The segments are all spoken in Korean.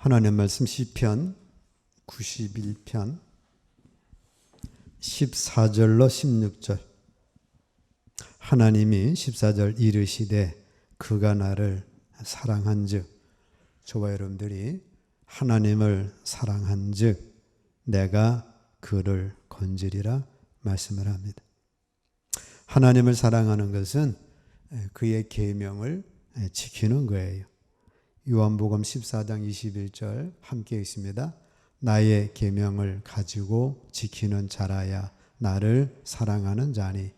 하나님 말씀 시편 91편 14절로 16절. 하나님이 14절 이르시되 그가 나를 사랑한즉, 저와 여러분들이 하나님을 사랑한즉 내가 그를 건지리라 말씀을 합니다. 하나님을 사랑하는 것은 그의 계명을 지키는 거예요. 요한복음 14장 21절 함께 있습니다. 나의 계명을 가지고 지키는 자라야 나를 사랑하는 자니,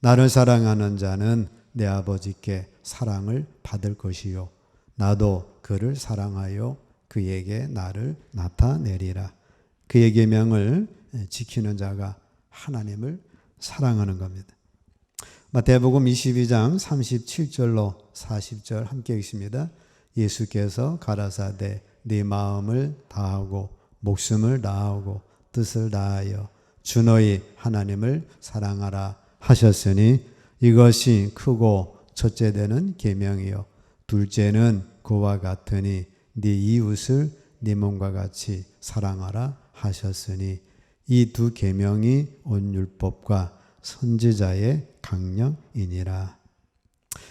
나를 사랑하는 자는 내 아버지께 사랑을 받을 것이요 나도 그를 사랑하여 그에게 나를 나타내리라. 그의 계명을 지키는 자가 하나님을 사랑하는 겁니다. 마태복음 22장 37절로 40절 함께 있습니다. 예수께서 가라사대 네 마음을 다하고 목숨을 다하고 뜻을 다하여 주 너희 하나님을 사랑하라 하셨으니 이것이 크고 첫째 되는 계명이요 둘째는 그와 같으니 네 이웃을 네 몸과 같이 사랑하라 하셨으니 이 두 계명이 온 율법과 선지자의 강령이니라.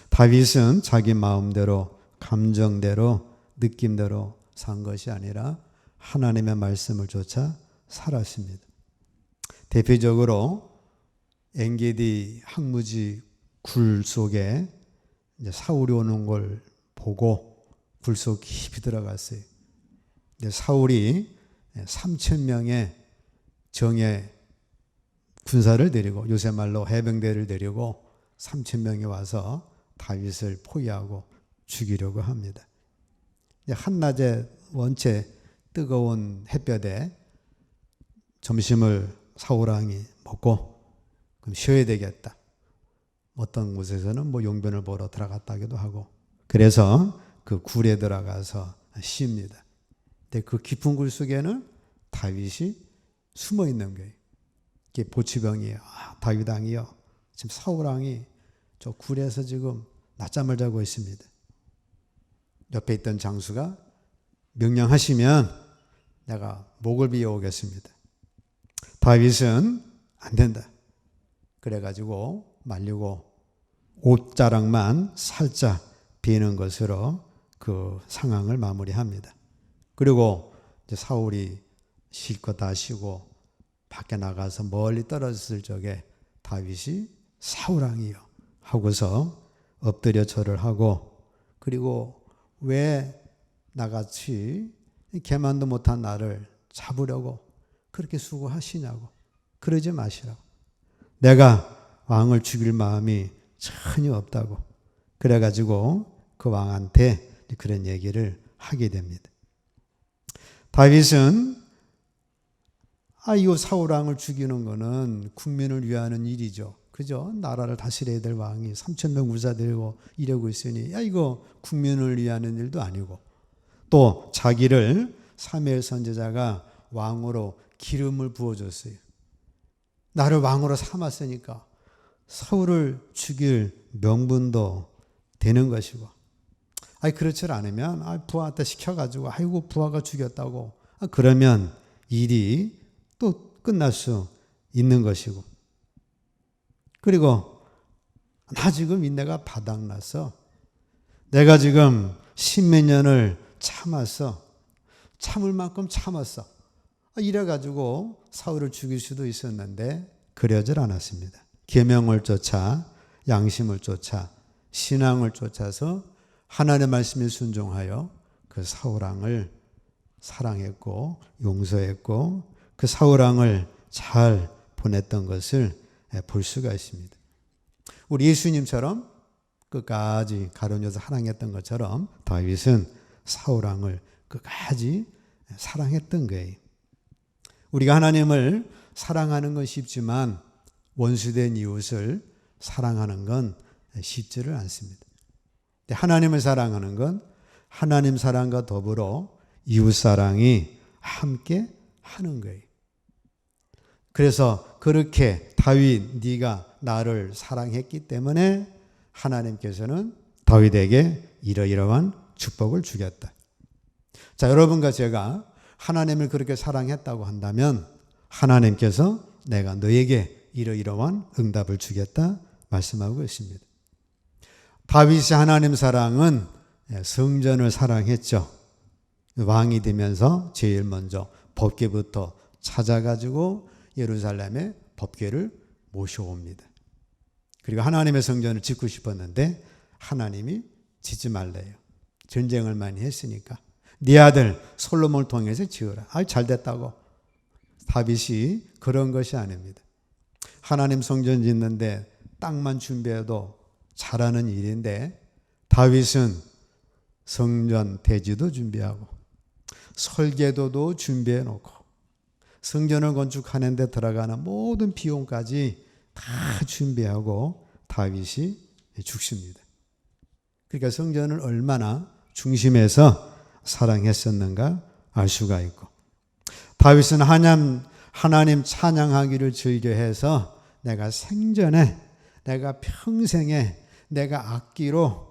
다윗은 자기 마음대로 감정대로 느낌대로 산 것이 아니라 하나님의 말씀을 쫓아 살았습니다. 대표적으로 엔게디 항무지 굴 속에 사울이 오는 걸 보고 굴 속 깊이 들어갔어요. 사울이 3,000명의 정예 군사를 데리고, 요새 말로 해병대를 데리고 3,000명이 와서 다윗을 포위하고 죽이려고 합니다. 한낮에 원체 뜨거운 햇볕에 점심을 사울왕이 먹고 그럼 쉬어야 되겠다. 어떤 곳에서는 용변을 보러 들어갔다기도 하고, 그래서 그 굴에 들어가서 쉽니다. 근데 그 깊은 굴 속에는 다윗이 숨어 있는 거예요. 이게 보치병이 다윗 왕이요, 지금 사울 왕이 저 굴에서 지금 낮잠을 자고 있습니다. 옆에 있던 장수가 명령하시면 내가 목을 비워 오겠습니다. 다윗은 안 된다. 그래가지고 말리고 옷자락만 살짝 비는 것으로 그 상황을 마무리합니다. 그리고 이제 사울이 실컷 다 쉬고 밖에 나가서 멀리 떨어졌을 적에 다윗이 사울왕이요 하고서 엎드려 절을 하고, 그리고 왜 나같이 개만도 못한 나를 잡으려고 그렇게 수고하시냐고, 그러지 마시라고, 내가 왕을 죽일 마음이 전혀 없다고, 그래가지고 그 왕한테 그런 얘기를 하게 됩니다. 다윗은 이 사울왕을 죽이는 거는 국민을 위하는 일이죠. 그죠? 나라를 다스려야 될 왕이 3,000명 군사 데리고 이러고 있으니 이거 국민을 위하는 일도 아니고, 또 자기를 사무엘 선지자가 왕으로 기름을 부어줬어요. 나를 왕으로 삼았으니까 사울을 죽일 명분도 되는 것이고, 그렇지 않으면 부하한테 시켜가지고 아이고 부하가 죽였다고 그러면 일이 또 끝날 수 있는 것이고, 그리고 나 지금 인내가 바닥났어. 내가 지금 10몇 년을 참았어. 참을 만큼 참았어. 이래가지고 사울을 죽일 수도 있었는데 그러질 않았습니다. 계명을 쫓아, 양심을 쫓아, 신앙을 쫓아서 하나님의 말씀에 순종하여 그 사울왕을 사랑했고 용서했고 그 사울왕을 잘 보냈던 것을 볼 수가 있습니다. 우리 예수님처럼 끝까지 가론여서 사랑했던 것처럼 다윗은 사울왕을 끝까지 사랑했던 거예요. 우리가 하나님을 사랑하는 건 쉽지만 원수된 이웃을 사랑하는 건 쉽지를 않습니다. 하나님을 사랑하는 건 하나님 사랑과 더불어 이웃 사랑이 함께 하는 거예요. 그래서 그렇게 다윗 네가 나를 사랑했기 때문에 하나님께서는 다윗에게 이러이러한 축복을 주겠다. 자, 여러분과 제가 하나님을 그렇게 사랑했다고 한다면 하나님께서 내가 너에게 이러이러한 응답을 주겠다 말씀하고 있습니다. 다윗이 하나님 사랑은 성전을 사랑했죠. 왕이 되면서 제일 먼저 법궤부터 찾아가지고 예루살렘에 법궤를 모셔옵니다. 그리고 하나님의 성전을 짓고 싶었는데 하나님이 짓지 말래요. 전쟁을 많이 했으니까. 네 아들 솔로몬을 통해서 지으라. 잘 됐다고. 다윗이 그런 것이 아닙니다. 하나님 성전 짓는데 땅만 준비해도 잘하는 일인데 다윗은 성전 대지도 준비하고 설계도도 준비해 놓고 성전을 건축하는 데 들어가는 모든 비용까지 다 준비하고 다윗이 죽습니다. 그러니까 성전을 얼마나 중심에서 사랑했었는가 알 수가 있고, 다윗은 하나님 찬양하기를 즐겨해서 내가 생전에, 내가 평생에, 내가 악기로,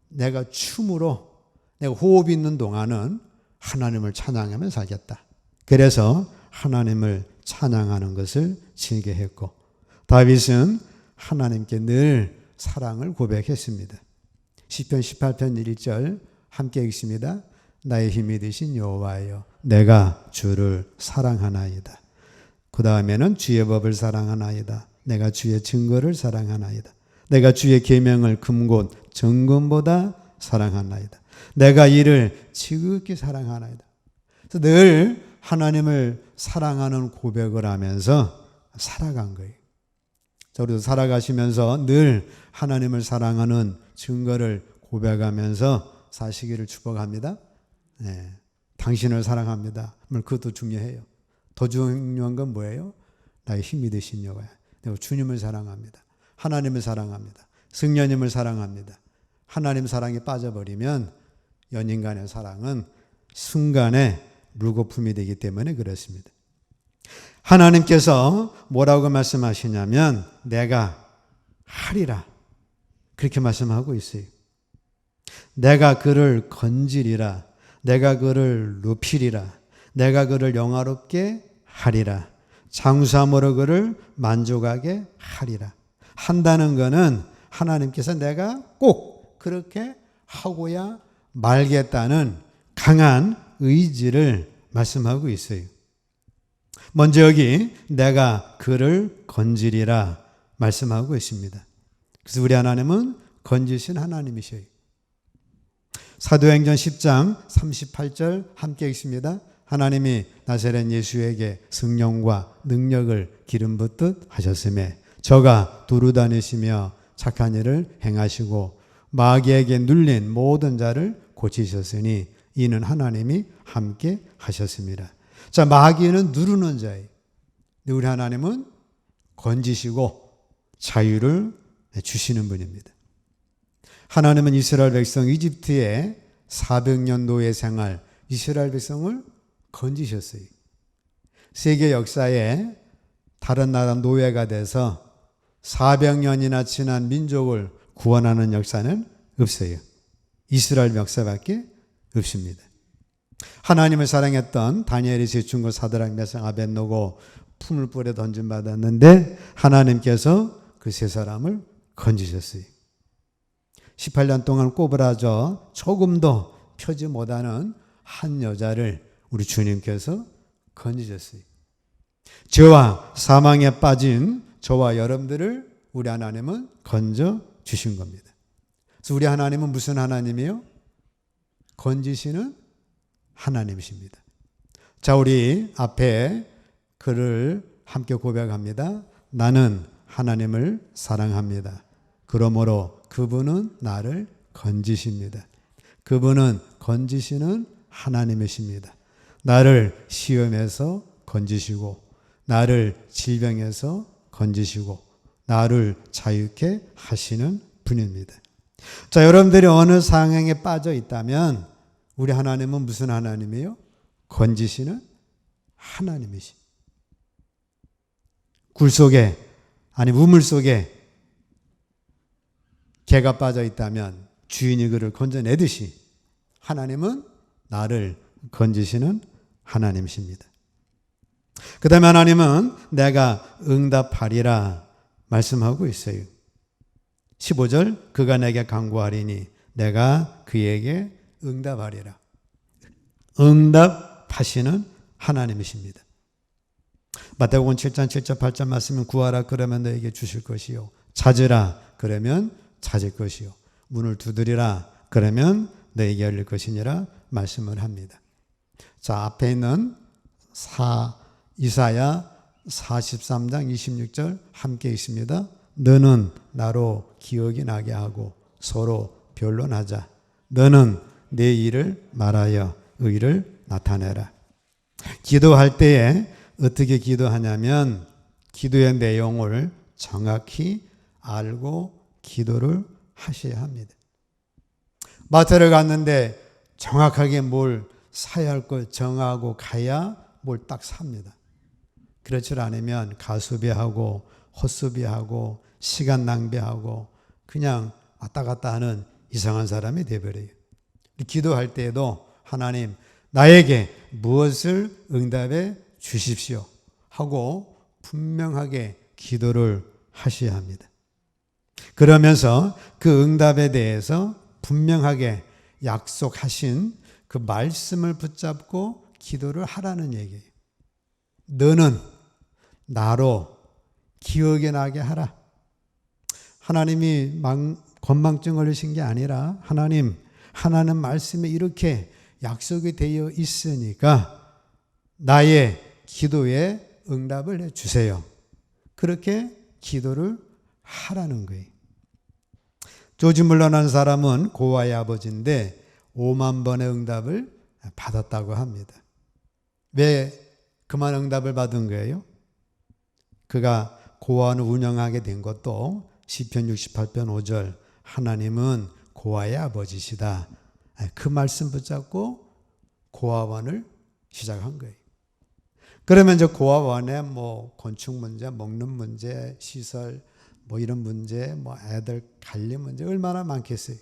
내가 춤으로, 내가 호흡 있는 동안은 하나님을 찬양하며 살겠다. 그래서 하나님을 찬양하는 것을 즐겨했고, 다윗은 하나님께 늘 사랑을 고백했습니다. 시편 18편 1절 함께 읽습니다. 나의 힘이 되신 여호와여, 내가 주를 사랑하나이다. 그 다음에는 주의 법을 사랑하나이다. 내가 주의 증거를 사랑하나이다. 내가 주의 계명을 금곧 정금보다 사랑하나이다. 내가 이를 지극히 사랑하나이다. 그래서 늘 하나님을 사랑하는 고백을 하면서 살아간 거예요. 자, 우리도 살아가시면서 늘 하나님을 사랑하는 증거를 고백하면서 사시기를 축복합니다. 네, 당신을 사랑합니다. 그것도 중요해요. 더 중요한 건 뭐예요? 나의 힘이 되신 여호와. 내가 주님을 사랑합니다. 하나님을 사랑합니다. 성령님을 사랑합니다. 하나님 사랑에 빠져버리면 연인 간의 사랑은 순간에 물거품이 되기 때문에 그렇습니다. 하나님께서 뭐라고 말씀하시냐면 내가 하리라 그렇게 말씀하고 있어요. 내가 그를 건지리라. 내가 그를 높이리라. 내가 그를 영화롭게 하리라. 장수함으로 그를 만족하게 하리라. 한다는 것은 하나님께서 내가 꼭 그렇게 하고야 말겠다는 강한 의지를 말씀하고 있어요. 먼저 여기 내가 그를 건지리라 말씀하고 있습니다. 그래서 우리 하나님은 건지신 하나님이셔요. 사도행전 10장 38절 함께 읽습니다. 하나님이 나사렛 예수에게 성령과 능력을 기름 붓듯 하셨으며 저가 두루 다니시며 착한 일을 행하시고 마귀에게 눌린 모든 자를 고치셨으니 이는 하나님이 함께 하셨습니다. 자, 마귀는 누르는 자예요. 우리 하나님은 건지시고 자유를 주시는 분입니다. 하나님은 이스라엘 백성 이집트의 400년 노예 생활 이스라엘 백성을 건지셨어요. 세계 역사에 다른 나라 노예가 돼서 400년이나 지난 민족을 구원하는 역사는 없어요. 이스라엘 역사밖에 없습니다. 하나님을 사랑했던 다니엘이 세춘거 사드락 메삭 아벳노고 풀물불에 던짐받았는데 하나님께서 그 세 사람을 건지셨어요. 18년 동안 꼬부라져 조금도 펴지 못하는 한 여자를 우리 주님께서 건지셨어요. 죄와 사망에 빠진 저와 여러분들을 우리 하나님은 건져 주신 겁니다. 그래서 우리 하나님은 무슨 하나님이요? 건지시는 하나님이십니다. 자, 우리 앞에 글을 함께 고백합니다. 나는 하나님을 사랑합니다. 그러므로 그분은 나를 건지십니다. 그분은 건지시는 하나님이십니다. 나를 시험에서 건지시고 나를 질병에서 건지시고 나를 자유케 하시는 분입니다. 자, 여러분들이 어느 상황에 빠져 있다면 우리 하나님은 무슨 하나님이에요? 건지시는 하나님이시. 굴 속에 아니 우물 속에 개가 빠져 있다면 주인이 그를 건져내듯이 하나님은 나를 건지시는 하나님이십니다. 그 다음에 하나님은 내가 응답하리라 말씀하고 있어요. 15절 그가 내게 간구하리니 내가 그에게 응답하리라. 응답하시는 하나님이십니다. 마태복음 7장 7절 8절 말씀은 구하라 그러면 너에게 주실 것이요 찾으라 그러면 찾을 것이요 문을 두드리라 그러면 너에게 열릴 것이니라 말씀을 합니다. 자, 앞에 있는 이사야 43장 26절 함께 있습니다. 너는 나로 기억이 나게 하고 서로 변론하자. 너는 내 일을 말하여 의를 나타내라. 기도할 때에 어떻게 기도하냐면 기도의 내용을 정확히 알고 기도를 하셔야 합니다. 마트를 갔는데 정확하게 뭘 사야 할 걸 정하고 가야 뭘 딱 삽니다. 그렇지 않으면 가수비하고 헛수비하고 시간 낭비하고 그냥 왔다 갔다 하는 이상한 사람이 되어버려요. 기도할 때에도 하나님 나에게 무엇을 응답해 주십시오 하고 분명하게 기도를 하셔야 합니다. 그러면서 그 응답에 대해서 분명하게 약속하신 그 말씀을 붙잡고 기도를 하라는 얘기예요. 너는 나로 기억에 나게 하라. 하나님이 건망증 걸리신 게 아니라 하나님 말씀에 이렇게 약속이 되어 있으니까 나의 기도에 응답을 해주세요. 그렇게 기도를 하라는 거예요. 조지 물러난 사람은 고아의 아버지인데 5만 번의 응답을 받았다고 합니다. 왜 그만 응답을 받은 거예요? 그가 고아원을 운영하게 된 것도 시편 68편 5절 하나님은 고아의 아버지시다. 그 말씀 붙잡고 고아원을 시작한 거예요. 그러면 이제 고아원에 뭐 건축 문제, 먹는 문제, 시설, 뭐 이런 문제, 뭐 애들 관리 문제 얼마나 많겠어요.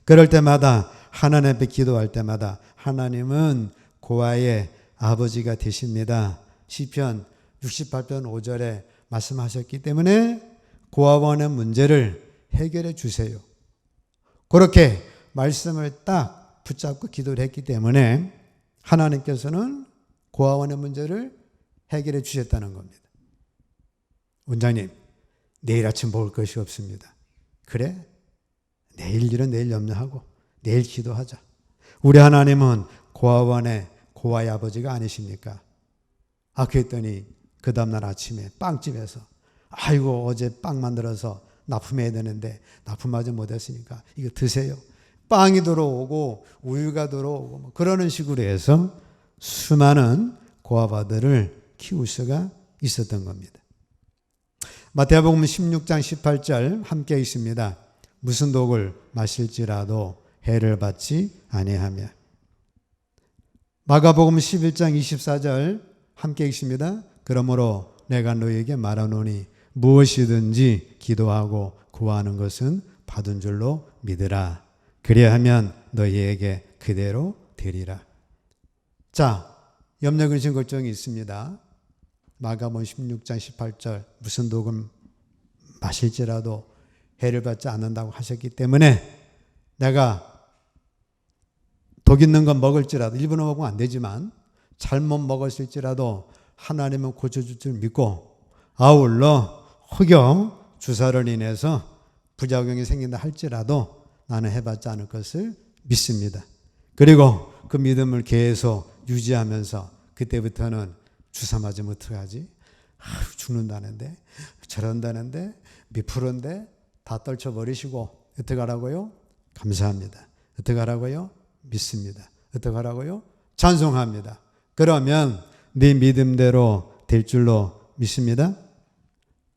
그럴 때마다 하나님 앞에 기도할 때마다 하나님은 고아의 아버지가 되십니다. 시편 68편 5절에 말씀하셨기 때문에 고아원의 문제를 해결해 주세요. 그렇게 말씀을 딱 붙잡고 기도를 했기 때문에 하나님께서는 고아원의 문제를 해결해 주셨다는 겁니다. 원장님, 내일 아침 먹을 것이 없습니다. 그래? 내일 일은 내일 염려하고 내일 기도하자. 우리 하나님은 고아원의 고아의 아버지가 아니십니까? 그랬더니 그 다음날 아침에 빵집에서 아이고 어제 빵 만들어서 납품해야 되는데 납품하지 못했으니까 이거 드세요. 빵이 들어오고 우유가 들어오고 뭐 그러는 식으로 해서 수많은 고아바들을 키울 수가 있었던 겁니다. 마태복음 16장 18절 함께 있습니다. 무슨 독을 마실지라도 해를 받지 아니하며. 마가복음 11장 24절 함께 있습니다. 그러므로 내가 너희에게 말하노니 무엇이든지 기도하고 구하는 것은 받은 줄로 믿으라. 그리하면 너희에게 그대로 되리라. 자, 염려 근심 걱정이 있습니다. 마가복음 16장 18절 무슨 독을 마실지라도 해를 받지 않는다고 하셨기 때문에 내가 독 있는 건 먹을지라도 일부러 먹으면 안 되지만 잘못 먹었을지라도 하나님은 고쳐줄 줄 믿고 아울러 혹여 주사를 인해서 부작용이 생긴다 할지라도 나는 해봤지 않을 것을 믿습니다. 그리고 그 믿음을 계속 유지하면서 그때부터는 주사 맞으면 어떡하지? 죽는다는데 저런다는데 몇 프로인데 다 떨쳐버리시고 어떻게 하라고요? 감사합니다. 어떻게 하라고요? 믿습니다. 어떻게 하라고요? 찬송합니다. 그러면 네 믿음대로 될 줄로 믿습니다.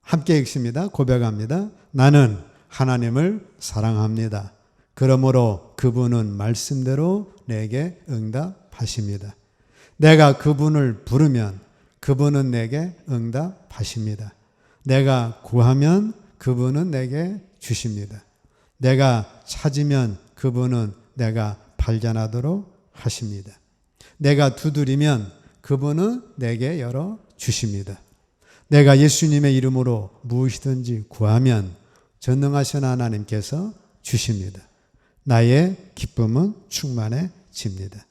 함께 읽습니다. 고백합니다. 나는 하나님을 사랑합니다. 그러므로 그분은 말씀대로 내게 응답하십니다. 내가 그분을 부르면 그분은 내게 응답하십니다. 내가 구하면 그분은 내게 주십니다. 내가 찾으면 그분은 내가 발견하도록 하십니다. 내가 두드리면 그분은 내게 열어 주십니다. 내가 예수님의 이름으로 무엇이든지 구하면 전능하신 하나님께서 주십니다. 나의 기쁨은 충만해집니다.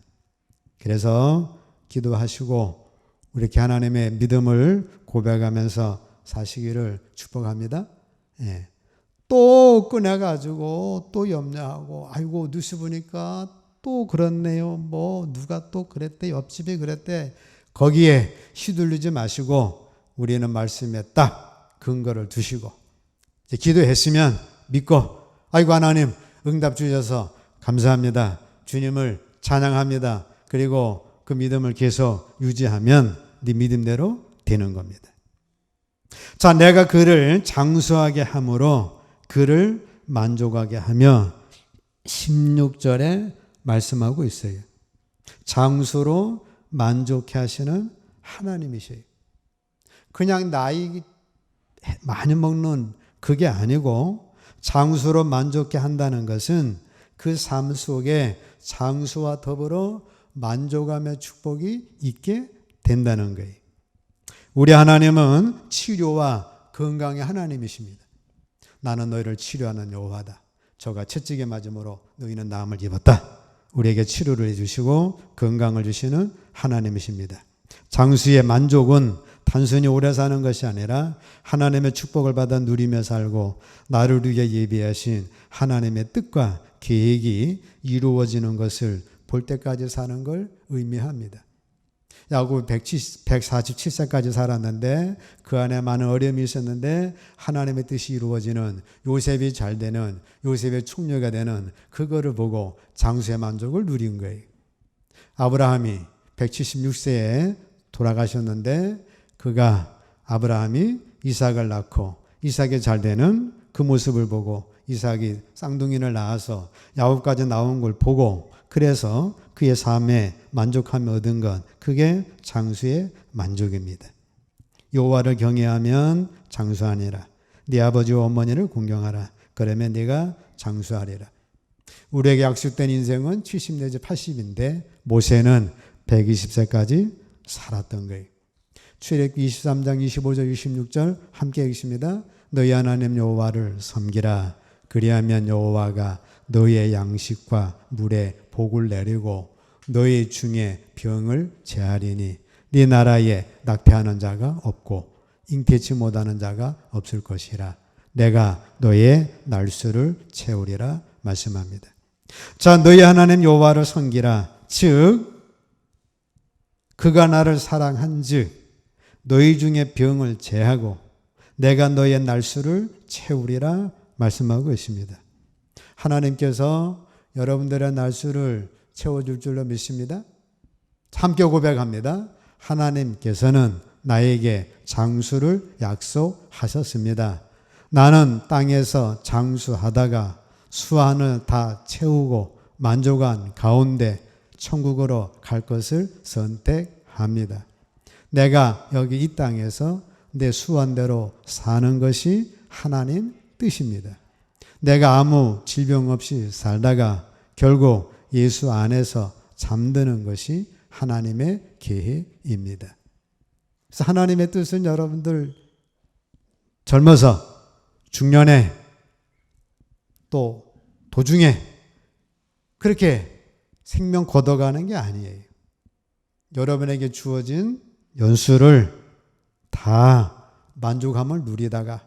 그래서 기도하시고 이렇게 하나님의 믿음을 고백하면서 사시기를 축복합니다. 예. 또 꺼내가지고 또 염려하고 아이고 뉴스 보니까 또 그렇네요. 뭐 누가 또 그랬대. 옆집이 그랬대. 거기에 휘둘리지 마시고 우리는 말씀에 딱 근거를 두시고 이제 기도했으면 믿고 아이고 하나님 응답 주셔서 감사합니다. 주님을 찬양합니다. 그리고 그 믿음을 계속 유지하면 네 믿음대로 되는 겁니다. 자, 내가 그를 장수하게 함으로 그를 만족하게 하며 16절에 말씀하고 있어요. 장수로 만족해 하시는 하나님이셔요. 그냥 나이 많이 먹는 그게 아니고 장수로 만족해 한다는 것은 그 삶 속에 장수와 더불어 만족함의 축복이 있게 된다는 거예요. 우리 하나님은 치료와 건강의 하나님이십니다. 나는 너희를 치료하는 여호와다. 저가 채찍에 맞음으로 너희는 나음을 입었다. 우리에게 치료를 해주시고 건강을 주시는 하나님이십니다. 장수의 만족은 단순히 오래 사는 것이 아니라 하나님의 축복을 받아 누리며 살고 나를 위해 예비하신 하나님의 뜻과 계획이 이루어지는 것을 볼 때까지 사는 걸 의미합니다. 야곱 147세까지 살았는데 그 안에 많은 어려움이 있었는데 하나님의 뜻이 이루어지는 요셉이 잘 되는 요셉의 총리가 되는 그거를 보고 장수의 만족을 누린 거예요. 아브라함이 176세에 돌아가셨는데 아브라함이 이삭을 낳고 이삭이 잘 되는 그 모습을 보고 이삭이 쌍둥이를 낳아서 야곱까지 나온 걸 보고 그래서 그의 삶에 만족하며 얻은 것, 그게 장수의 만족입니다. 여호와를 경외하면 장수하니라. 네 아버지와 어머니를 공경하라. 그러면 네가 장수하리라. 우리에게 약속된 인생은 70 내지 80인데 모세는 120세까지 살았던 거예요. 출애굽기 23장 25절 26절 함께 읽습니다. 너희 하나님 여호와를 섬기라. 그리하면 여호와가 너희의 양식과 물에 복을 내리고 너희 중에 병을 제하리니 네 나라에 낙태하는 자가 없고 잉태치 못하는 자가 없을 것이라. 내가 너의 날수를 채우리라 말씀합니다. 자, 너희 하나님 여호와를 섬기라. 즉 그가 나를 사랑한즉 너희 중에 병을 제하고 내가 너의 날수를 채우리라 말씀하고 있습니다. 하나님께서 여러분들의 날수를 채워줄 줄로 믿습니다. 함께 고백합니다. 하나님께서는 나에게 장수를 약속하셨습니다. 나는 땅에서 장수하다가 수완을 다 채우고 만족한 가운데 천국으로 갈 것을 선택합니다. 내가 여기 이 땅에서 내 수완대로 사는 것이 하나님 뜻입니다. 내가 아무 질병 없이 살다가 결국 예수 안에서 잠드는 것이 하나님의 계획입니다. 그래서 하나님의 뜻은 여러분들 젊어서 중년에 또 도중에 그렇게 생명 걷어가는 게 아니에요. 여러분에게 주어진 연수를 다 만족함을 누리다가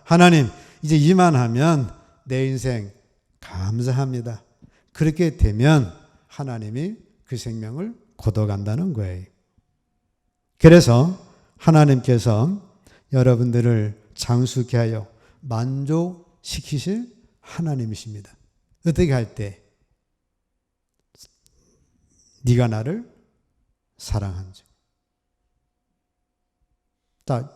하나님 이제 이만하면 내 인생 감사합니다. 그렇게 되면 하나님이 그 생명을 걷어간다는 거예요. 그래서 하나님께서 여러분들을 장수케 하여 만족시키실 하나님이십니다. 어떻게 할 때? 네가 나를 사랑한즉. 자,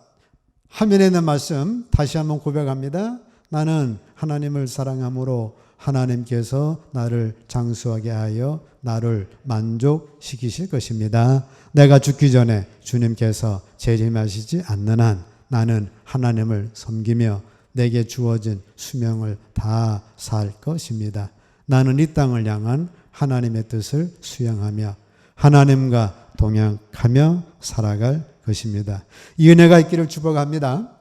화면에 있는 말씀 다시 한번 고백합니다. 나는 하나님을 사랑함으로 하나님께서 나를 장수하게 하여 나를 만족시키실 것입니다. 내가 죽기 전에 주님께서 재림하시지 않는 한 나는 하나님을 섬기며 내게 주어진 수명을 다 살 것입니다. 나는 이 땅을 향한 하나님의 뜻을 수행하며 하나님과 동행하며 살아갈 것입니다. 이 은혜가 있기를 축복합니다.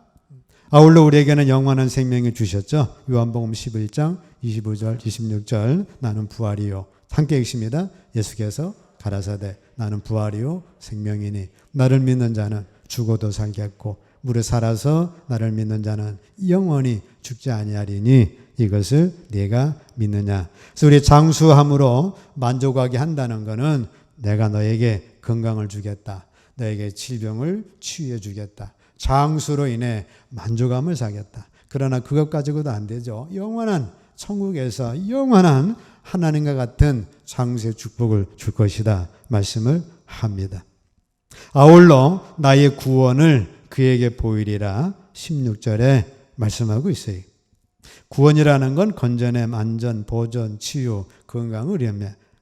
아울러 우리에게는 영원한 생명을 주셨죠. 요한복음 11장 25절 26절 나는 부활이요. 함께 읽습니다. 예수께서 가라사대 나는 부활이요 생명이니 나를 믿는 자는 죽어도 살겠고 무릇 살아서 나를 믿는 자는 영원히 죽지 아니하리니 이것을 네가 믿느냐. 그래서 우리 장수함으로 만족하게 한다는 것은 내가 너에게 건강을 주겠다. 너에게 질병을 치유해 주겠다. 장수로 인해 만족함을 사겠다. 그러나 그것 가지고도 안 되죠. 영원한 천국에서 영원한 하나님과 같은 장수의 축복을 줄 것이다 말씀을 합니다. 아울러 나의 구원을 그에게 보이리라 16절에 말씀하고 있어요. 구원이라는 건 건전함, 안전, 보존, 치유, 건강을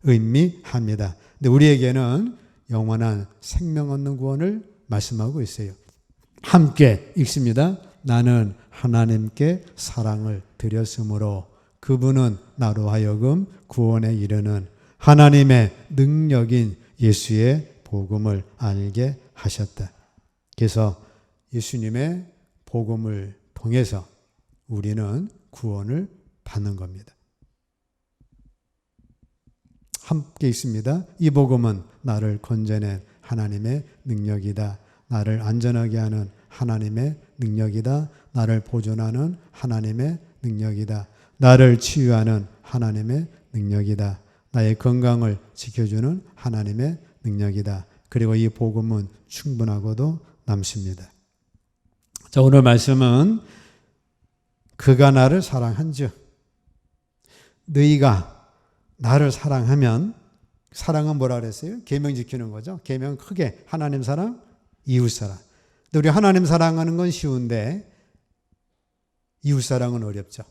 의미합니다. 근데 우리에게는 영원한 생명 얻는 구원을 말씀하고 있어요. 함께 읽습니다. 나는 하나님께 사랑을 드렸으므로 그분은 나로 하여금 구원에 이르는 하나님의 능력인 예수의 복음을 알게 하셨다. 그래서 예수님의 복음을 통해서 우리는 구원을 받는 겁니다. 함께 있습니다. 이 복음은 나를 건져낸 하나님의 능력이다. 나를 안전하게 하는 하나님의 능력이다. 나를 보존하는 하나님의 능력이다. 나를 치유하는 하나님의 능력이다. 나의 건강을 지켜주는 하나님의 능력이다. 그리고 이 복음은 충분하고도 남습니다. 자, 오늘 말씀은 그가 나를 사랑한즉 너희가 나를 사랑하면, 사랑은 뭐라 그랬어요? 계명 지키는 거죠. 계명 크게 하나님 사랑, 이웃 사랑. 근데 우리 하나님 사랑하는 건 쉬운데 이웃 사랑은 어렵죠.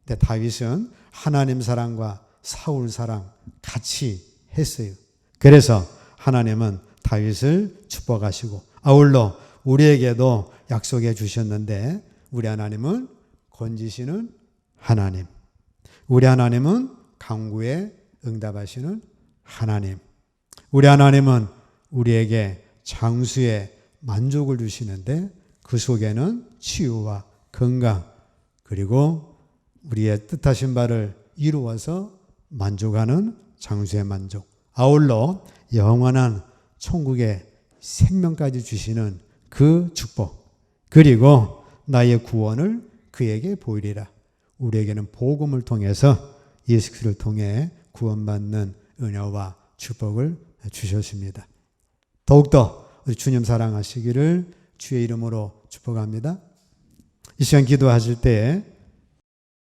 근데 다윗은 하나님 사랑과 사울 사랑 같이 했어요. 그래서 하나님은 다윗을 축복하시고 아울러 우리에게도 약속해 주셨는데 우리 하나님은 건지시는 하나님, 우리 하나님은 간구에 응답하시는 하나님, 우리 하나님은 우리에게 장수의 만족을 주시는데 그 속에는 치유와 건강 그리고 우리의 뜻하신 바를 이루어서 만족하는 장수의 만족, 아울러 영원한 천국의 생명까지 주시는 그 축복, 그리고 나의 구원을 그에게 보이리라. 우리에게는 복음을 통해서 예수 그리스도를 통해 구원받는 은혜와 축복을 주셨습니다. 더욱더 우리 주님 사랑하시기를 주의 이름으로 축복합니다. 이 시간 기도하실 때